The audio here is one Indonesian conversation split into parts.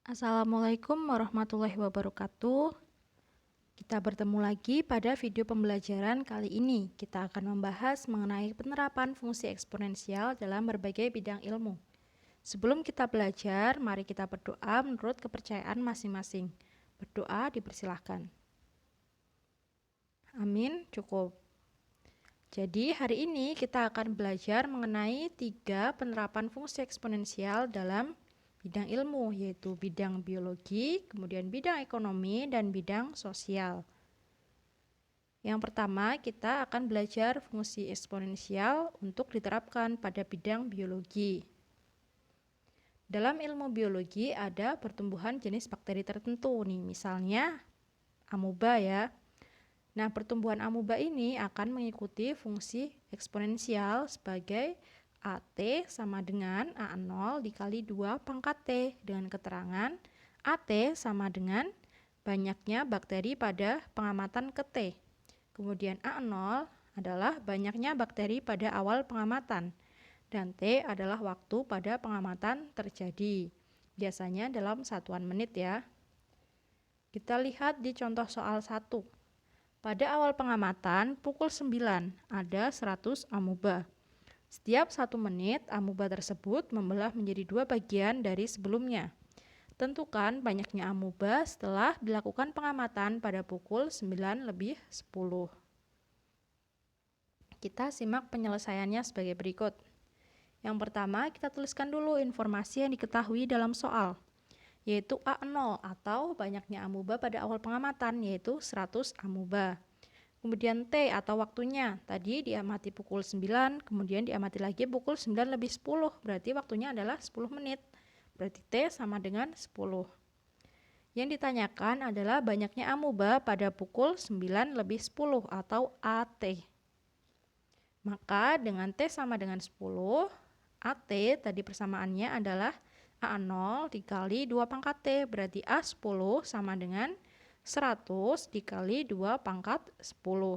Assalamualaikum warahmatullahi wabarakatuh. Kita bertemu lagi pada video pembelajaran kali ini. Kita akan membahas mengenai penerapan fungsi eksponensial dalam berbagai bidang ilmu. Sebelum kita belajar, mari kita berdoa menurut kepercayaan masing-masing. Berdoa dipersilahkan. Amin, cukup. Jadi hari ini kita akan belajar mengenai 3 penerapan fungsi eksponensial dalam bidang ilmu, yaitu bidang biologi, kemudian bidang ekonomi, dan bidang sosial. Yang pertama, kita akan belajar fungsi eksponensial untuk diterapkan pada bidang biologi. Dalam ilmu biologi ada pertumbuhan jenis bakteri tertentu nih, misalnya amoeba ya. Nah, pertumbuhan amoeba ini akan mengikuti fungsi eksponensial sebagai AT sama dengan A0 dikali 2 pangkat T dengan keterangan AT sama dengan banyaknya bakteri pada pengamatan ke T. Kemudian A0 adalah banyaknya bakteri pada awal pengamatan dan T adalah waktu pada pengamatan terjadi. Biasanya dalam satuan menit ya. Kita lihat di contoh soal 1. Pada awal pengamatan, pukul 9, ada 100 amoeba. Setiap 1 menit, amoeba tersebut membelah menjadi 2 bagian dari sebelumnya. Tentukan banyaknya amoeba setelah dilakukan pengamatan pada pukul 9:10. Kita simak penyelesaiannya sebagai berikut. Yang pertama, kita tuliskan dulu informasi yang diketahui dalam soal, yaitu A0 atau banyaknya amoeba pada awal pengamatan, yaitu 100 amoeba. Kemudian T atau waktunya, tadi diamati pukul 9, kemudian diamati lagi pukul 9:10, berarti waktunya adalah 10 menit. Berarti T sama dengan 10. Yang ditanyakan adalah banyaknya amoeba pada pukul 9:10 atau AT. Maka dengan T sama dengan 10, AT tadi persamaannya adalah A0 dikali 2 pangkat T, berarti A10 sama dengan 100 dikali 2 pangkat 10.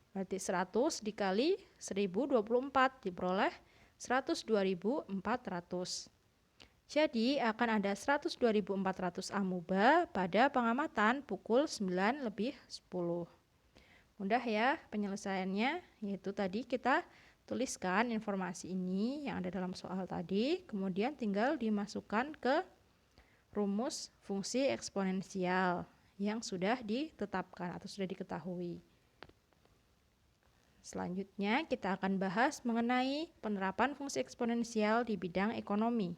Berarti 100 dikali 1024 diperoleh 102.400. Jadi akan ada 102.400 amoeba pada pengamatan pukul 9:10. Mudah ya penyelesaiannya, yaitu tadi kita tuliskan informasi ini yang ada dalam soal tadi, kemudian tinggal dimasukkan ke rumus fungsi eksponensial yang sudah ditetapkan atau sudah diketahui. Selanjutnya kita akan bahas mengenai penerapan fungsi eksponensial di bidang ekonomi.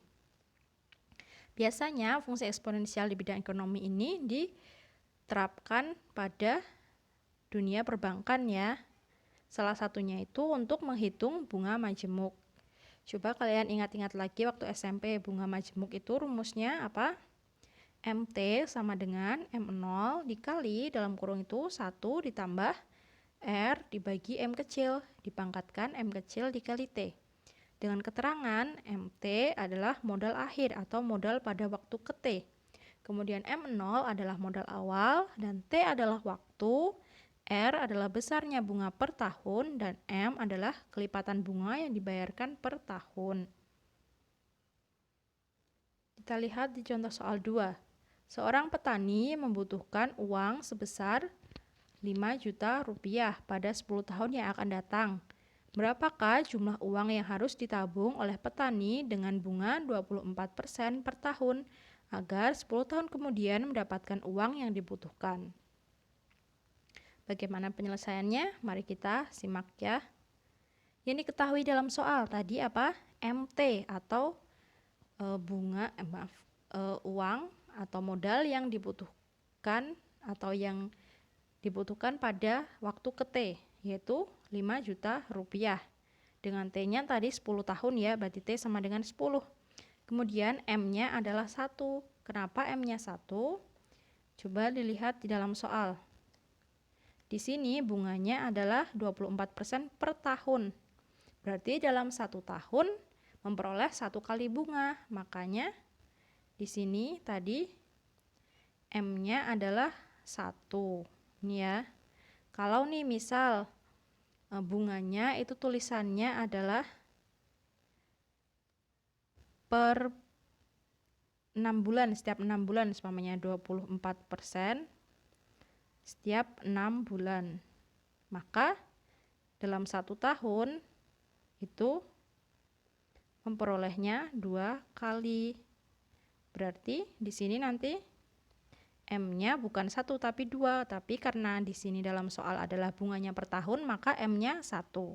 Biasanya fungsi eksponensial di bidang ekonomi ini diterapkan pada dunia perbankan ya. Salah satunya itu untuk menghitung bunga majemuk. Coba kalian ingat-ingat lagi waktu SMP, bunga majemuk itu rumusnya apa? MT sama dengan M0 dikali dalam kurung itu 1 ditambah R dibagi M kecil, dipangkatkan M kecil dikali T. Dengan keterangan MT adalah modal akhir atau modal pada waktu ke T. Kemudian M0 adalah modal awal dan T adalah waktu, R adalah besarnya bunga per tahun, dan M adalah kelipatan bunga yang dibayarkan per tahun. Kita lihat di contoh soal 2. Seorang petani membutuhkan uang sebesar 5 juta rupiah pada 10 tahun yang akan datang. Berapakah jumlah uang yang harus ditabung oleh petani dengan bunga 24% per tahun agar 10 tahun kemudian mendapatkan uang yang dibutuhkan? Bagaimana penyelesaiannya? Mari kita simak ya. Yang diketahui dalam soal tadi apa? MT atau uang atau modal yang dibutuhkan atau yang dibutuhkan pada waktu ke T, yaitu 5 juta rupiah. Dengan T-nya tadi 10 tahun ya, berarti T sama dengan 10. Kemudian M-nya adalah 1. Kenapa M-nya 1? Coba dilihat di dalam soal. Di sini bunganya adalah 24% per tahun. Berarti dalam 1 tahun memperoleh 1 kali bunga. Makanya di sini tadi M-nya adalah 1. Ini ya. Kalau nih misal bunganya itu tulisannya adalah per 6 bulan, setiap 6 bulan, umpamanya 24% setiap 6 bulan. Maka dalam 1 tahun itu memperolehnya 2 kali. Berarti di sini nanti M-nya bukan 1 tapi 2, tapi karena di sini dalam soal adalah bunganya per tahun, maka M-nya 1.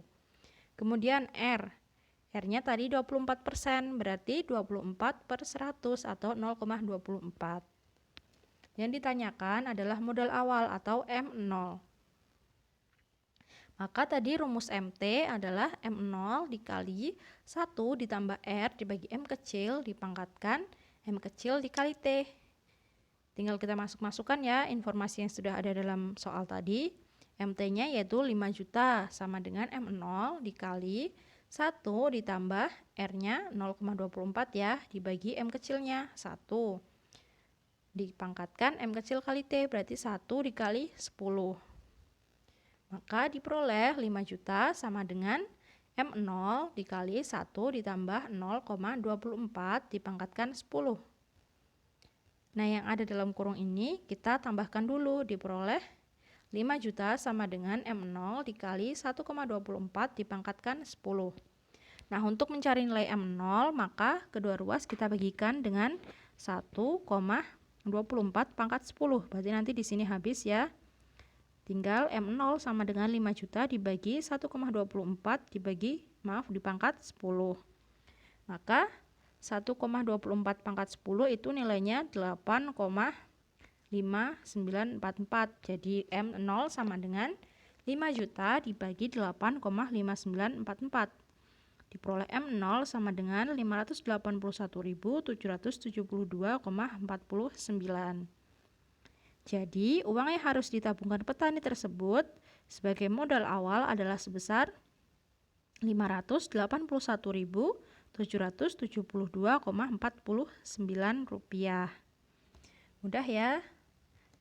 Kemudian R-nya tadi 24%, berarti 24/100 atau 0,24. Yang ditanyakan adalah modal awal atau M0. Maka tadi rumus MT adalah M0 dikali 1 ditambah R dibagi M kecil dipangkatkan M kecil dikali T. Tinggal kita masukkan ya informasi yang sudah ada dalam soal tadi. MT-nya yaitu 5 juta sama dengan M0 dikali 1 ditambah R-nya 0,24 ya dibagi M kecilnya 1. Dipangkatkan M kecil kali T berarti 1 dikali 10. Maka diperoleh 5 juta sama dengan M0 dikali 1 ditambah 0,24 dipangkatkan 10. Nah, yang ada dalam kurung ini kita tambahkan dulu, diperoleh 5 juta sama dengan M0 dikali 1,24 dipangkatkan 10. Nah, untuk mencari nilai M0 maka kedua ruas kita bagikan dengan 1,24 pangkat 10. Berarti nanti di sini habis ya. Tinggal M0 sama dengan 5 juta dibagi 1,24 dipangkat 10. Maka 1,24 pangkat 10 itu nilainya 8,5944. Jadi M0 sama dengan 5 juta dibagi 8,5944. Diperoleh M0 sama dengan 581.772,49. Jadi, uang yang harus ditabungkan petani tersebut sebagai modal awal adalah sebesar Rp581.772,49. Mudah ya?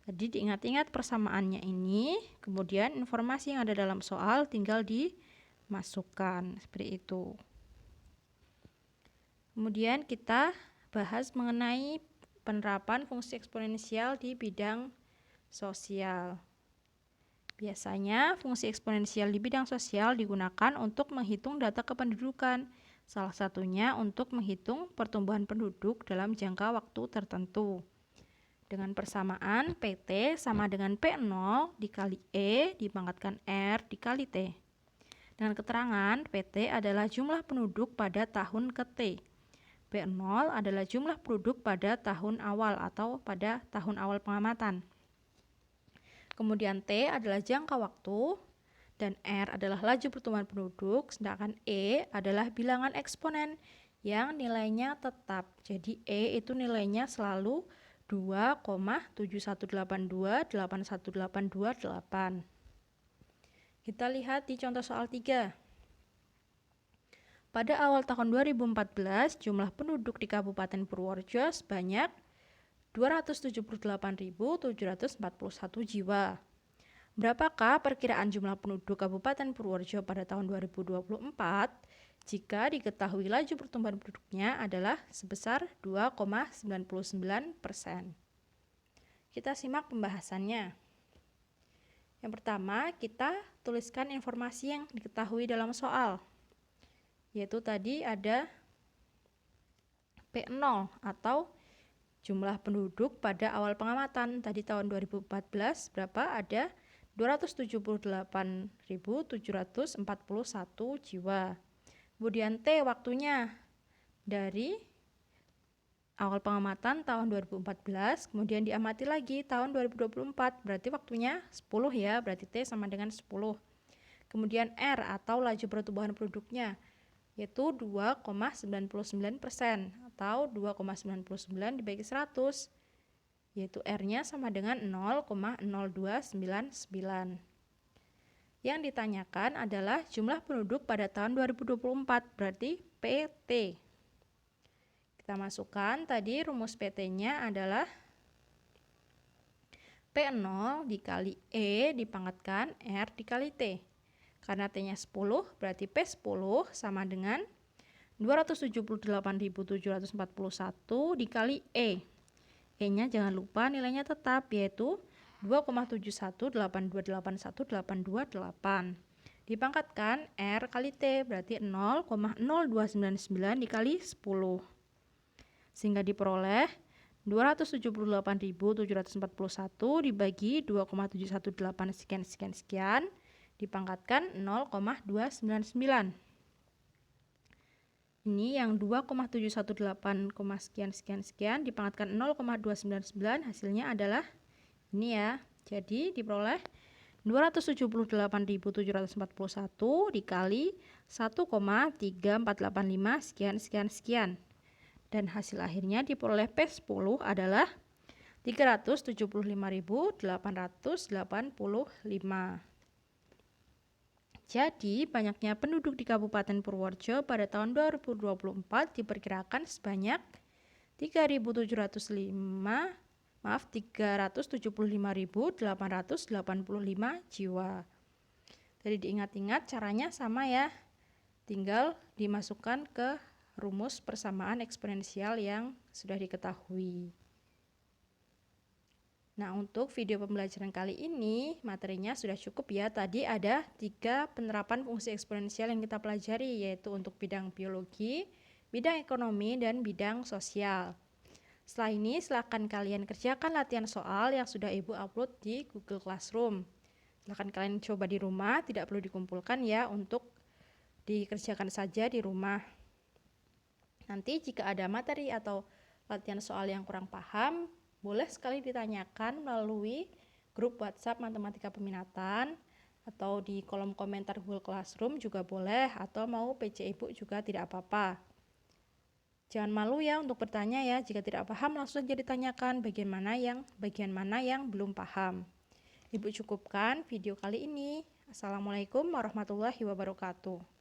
Jadi diingat-ingat persamaannya ini, kemudian informasi yang ada dalam soal tinggal dimasukkan seperti itu. Kemudian kita bahas mengenai penerapan fungsi eksponensial di bidang sosial. Biasanya fungsi eksponensial di bidang sosial digunakan untuk menghitung data kependudukan, salah satunya untuk menghitung pertumbuhan penduduk dalam jangka waktu tertentu. Dengan persamaan PT sama dengan P0 dikali E dipangkatkan R dikali T. Dengan keterangan PT adalah jumlah penduduk pada tahun ke-T. P0 adalah jumlah penduduk pada tahun awal atau pada tahun awal pengamatan. Kemudian T adalah jangka waktu dan R adalah laju pertumbuhan penduduk, sedangkan E adalah bilangan eksponen yang nilainya tetap. Jadi E itu nilainya selalu 2,7182818. Kita lihat di contoh soal 3. Pada awal tahun 2014, jumlah penduduk di Kabupaten Purworejo sebanyak 278.741 jiwa. Berapakah perkiraan jumlah penduduk Kabupaten Purworejo pada tahun 2024 jika diketahui laju pertumbuhan penduduknya adalah sebesar 2,99%? Kita simak pembahasannya. Yang pertama, kita tuliskan informasi yang diketahui dalam soal. Yaitu tadi ada P0 atau jumlah penduduk pada awal pengamatan. Tadi tahun 2014 berapa? Ada 278.741 jiwa. Kemudian T waktunya dari awal pengamatan tahun 2014, kemudian diamati lagi tahun 2024, berarti waktunya 10 ya, berarti T sama dengan 10. Kemudian R atau laju pertumbuhan penduduknya yaitu 2,99% atau 2,99 dibagi 100, yaitu R-nya sama dengan 0,0299. Yang ditanyakan adalah jumlah penduduk pada tahun 2024, berarti PT. Kita masukkan tadi rumus PT-nya adalah P0 dikali E dipangkatkan R dikali T. Karena T-nya 10, berarti P10 sama dengan 278.741 dikali E. E-nya jangan lupa nilainya tetap, yaitu 2,71828188. Dipangkatkan R kali T, berarti 0,0299 dikali 10. Sehingga diperoleh 278.741 dibagi 2,718 sekian dipangkatkan 0,299. Ini yang 2,718, sekian dipangkatkan 0,299, hasilnya adalah ini ya. Jadi diperoleh 278.741 dikali 1,3485 sekian. Dan hasil akhirnya diperoleh P10 adalah 375.885. Jadi, banyaknya penduduk di Kabupaten Purworejo pada tahun 2024 diperkirakan sebanyak 375.885 jiwa. Jadi diingat-ingat caranya sama ya. Tinggal dimasukkan ke rumus persamaan eksponensial yang sudah diketahui. Nah, untuk video pembelajaran kali ini materinya sudah cukup ya. Tadi ada 3 penerapan fungsi eksponensial yang kita pelajari, yaitu untuk bidang biologi, bidang ekonomi, dan bidang sosial. Setelah ini silakan kalian kerjakan latihan soal yang sudah Ibu upload di Google Classroom. Silakan kalian coba di rumah, tidak perlu dikumpulkan ya, untuk dikerjakan saja di rumah. Nanti jika ada materi atau latihan soal yang kurang paham, boleh sekali ditanyakan melalui grup WhatsApp Matematika Peminatan atau di kolom komentar Google Classroom juga boleh, atau mau PC Ibu juga tidak apa-apa. Jangan malu ya untuk bertanya ya. Jika tidak paham langsung saja ditanyakan bagian mana yang belum paham. Ibu cukupkan video kali ini. Assalamualaikum warahmatullahi wabarakatuh.